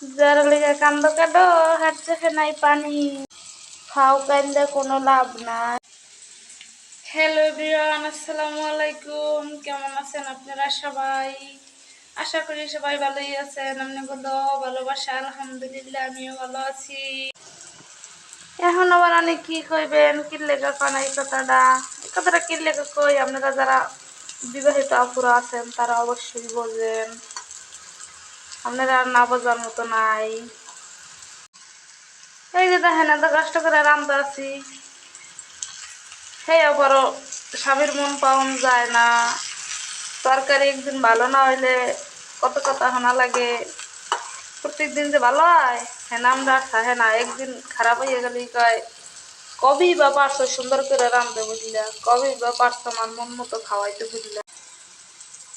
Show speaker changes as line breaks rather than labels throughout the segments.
যারা লেগে কান্দ কাটো হাত চোখে নাই পানি, খাও কান্দে কোনো লাভ নাই। হ্যালো এভরিওয়ান, আসসালামু আলাইকুম। কেমন আছেন আপনারা সবাই? আশা করি সবাই ভালোই আছেন। আপনাগুলো ভালোবাসা আলহামদুলিল্লাহ আমিও ভালো আছি। এখন আবার অনেক কি কইবেন, কি লেগে কান এই কথাটা কি লেগে কই, আপনারা যারা বিবাহিত আপুরা আছেন তারা অবশ্যই বোঝেন, আপনারা আর না বোঝার মতো নাই। এই যে দেখেন এত কষ্ট করে রান্ধতে আছি, সেই আবারও স্বামীর মন পাওয়া যায় না। তরকারি একদিন ভালো না হইলে কত কথা শোনা লাগে। প্রত্যেকদিন যে ভালো হয় হ্যাঁ আমরা হ্যাঁ না, একদিন খারাপ হয়ে গেলেই কয় কবি বা পারছো সুন্দর করে রান্ধতে বুঝলা, কবি বা পারছো আমার মন মতো খাওয়াইতে বুঝলা।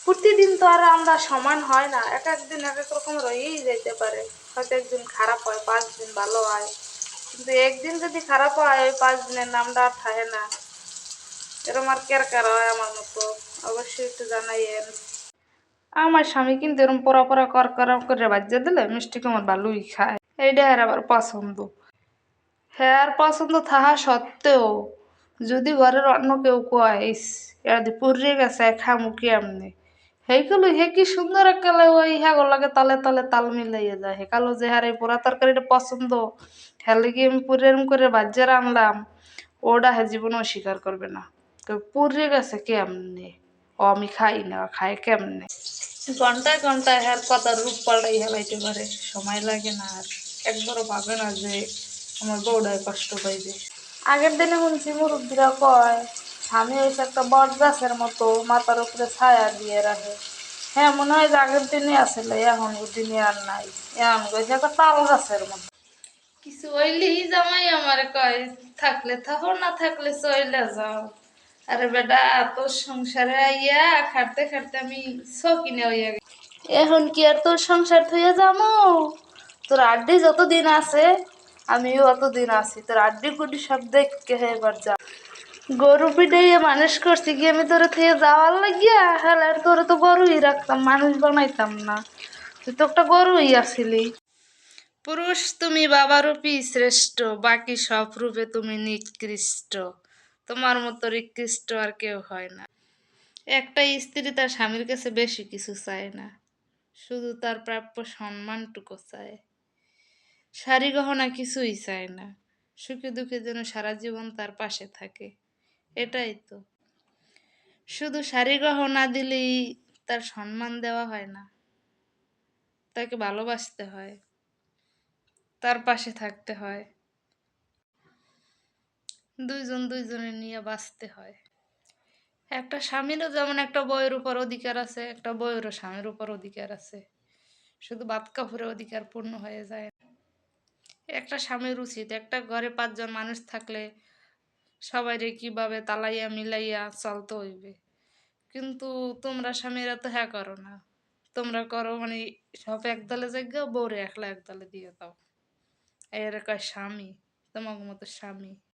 প্রতিদিন তো আর আমরা সমান হয় না, এক একদিন এক এক রকম রয়েই যেতে পারে। হয়তো একদিন খারাপ হয়, 5 দিন ভালো হয়, কিন্তু একদিন যদি খারাপ হয় ওই 5 দিনের নামটা আর থাকে না। এরকম আর কের কার হয় আমার মতো? অবশ্যই একটু জানাইয়েন। আমার স্বামী কিন্তু এরকম পরা পরা কর করে বাজ্যা দিলে মিষ্টি কুমার ভালোই খায়, এইটা আর আবার পছন্দ। হ্যাঁ আর পছন্দ থাকা সত্ত্বেও যদি ঘরের অন্য কেউ কয় এরা পুড়িয়ে গেছে খামু কি এমনি, হেইগুলো হে কি সুন্দর একালে ওই হ্যাঁ লাগে তালে তালে তাল মিলাইয়া যায়। হেকালো যে হারে পোড়া তরকারিটা পছন্দ, হ্যাঁ লেগে আমি পুরে এরম করে বাজ্যার আনলাম, ওটা হ্যাঁ জীবনও স্বীকার করবে না। পুড়িয়ে গেছে কেমনে, ও আমি খাই না, খায় কেমনে। ঘন্টায় ঘন্টায় হ্যাঁ কথা রূপ পাল্টাই হেলাইতে পারে, সময় লাগে না। আর একবারও ভাবে না যে আমার বউডায় কষ্ট পাইবে। আগের দিনে শুনছি মুরব্বীরা কয় স্বামী হয়েছে একটা বট গাছের মতো, মাথার উপরে ছায়া দিয়ে রাখে। হ্যাঁ মনে হয় যে আগের দিনে আসলে, এখন দিনে আর নাই। এখন কইছে একটা তাল গাছের মতো। কিছু হইলি জামাই আমার কয় থাকলে থাকো, না থাকলে চইলে যাও। আরে বেটা তোর সংসারে আইয়া খাটতে খাটতে আমি শৌখিনে হইয়া গেছি। এখন কি আর তোর সংসার থইয়া যাবো? তোর আড্ডি যতদিন আছে আমিও অতদিন আছি, তোর আড্ডি গুড্ডি সব দেখকে এবার যা। গরু পিটাইয়া মানুষ করছি কি আমি তোরে থেকে যাওয়ার লাগিয়া? হ্যাঁ তোরে তো গরুই রাখতাম, মানুষ বানাইতাম না। তুই তো একটা গরুই আসিলি। পুরুষ তুমি বাবারূপী শ্রেষ্ঠ, বাকি সব রূপে তুমি নিকৃষ্ট। তোমার মতো নিকৃষ্ট আর কেউ হয় না। একটা স্ত্রী তার স্বামীর কাছে বেশি কিছু চায় না, শুধু তার প্রাপ্য সম্মানটুকু চায়। শাড়ি গহনা কিছুই চায় না, সুখে দুঃখে যেন সারা জীবন তার পাশে থাকে। এটাই তো। শুধু শাড়ি গহনা দিলেই তার সম্মান দেওয়া হয় না, তাকে ভালোবাসতে হয়, তার পাশে থাকতে হয়, দুইজন দুইজনের নিয়ে বাঁচতে হয়। একটা স্বামীরও যেমন একটা বউয়ের উপর অধিকার আছে, একটা বউয়েরও স্বামীর উপর অধিকার আছে। শুধু ভাত কাপড়ের অধিকার পূর্ণ হয়ে যায় না। একটা স্বামীর উচিত একটা ঘরে 5 জন মানুষ থাকলে সবাইরে কিভাবে তালাইয়া মিলাইয়া চলতে হইবে। কিন্তু তোমরা স্বামীরা তো হ্যাঁ করো না। তোমরা করো মানে সব একদলে জায়গা, বউরে একলা একদলে দিয়ে দাও। এর কয় স্বামী, তোমার মতো স্বামী।